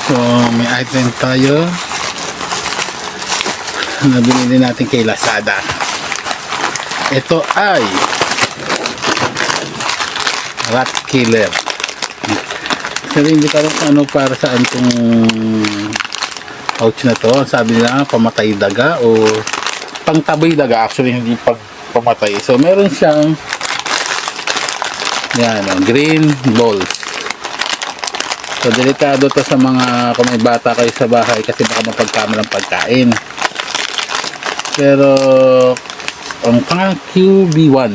So may item tayo na binili natin kay Lazada. Ito ay rat killer. Pero hindi ko alam ano para saan itong pouch na to. Sabi nila pamatay daga o pangtaboy daga, actually hindi pamatay. So meron siyang yan, green balls. So delikado to sa mga kung may bata kayo sa bahay kasi baka mapagkama ng pagkain. Pero ang pang QB1.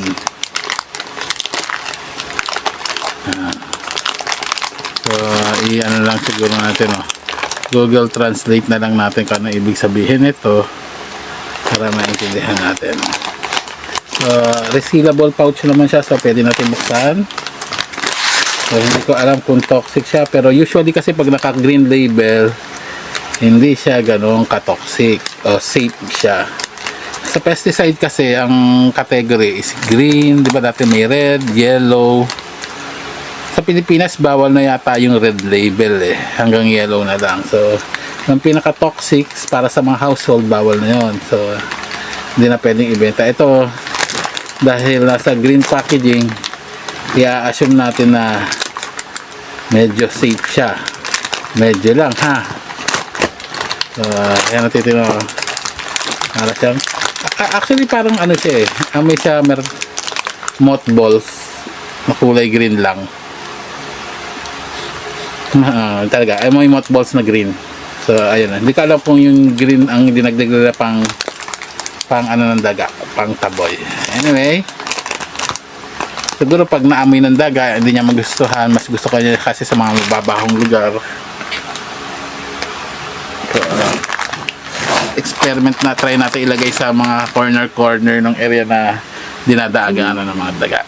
So i-ano lang siguro natin, Google Translate na lang natin kung ano ibig sabihin ito para maintindihan natin. So resealable pouch naman siya, so pwede natin buksan. So hindi ko alam kung toxic siya, pero usually kasi pag naka green label hindi siya ganong ka-toxic o safe siya. Sa pesticide kasi ang category is green, di ba dati may red, yellow. Sa Pilipinas bawal na yata yung red label hanggang yellow na lang. So yung pinaka-toxic para sa mga household bawal na yon. So hindi na pwedeng ibenta. Ito dahil nasa green packaging, i-assume natin na medyo safe siya. Medyo lang ha. So ayan natin ito. Para siyang actually parang ano siya may siya mothballs na kulay green lang. Talaga ay may mothballs na green. So ayun na. Hindi ko alam kung yung green ang dinagdag nila pang ano ng daga, pang taboy. Anyway, siguro pag naamoy ng daga hindi niya magustuhan. Mas gusto ko niya kasi sa mga mababahong lugar. So, experiment na try natin ilagay sa mga corner ng area na dinadaagaan ng mga daga.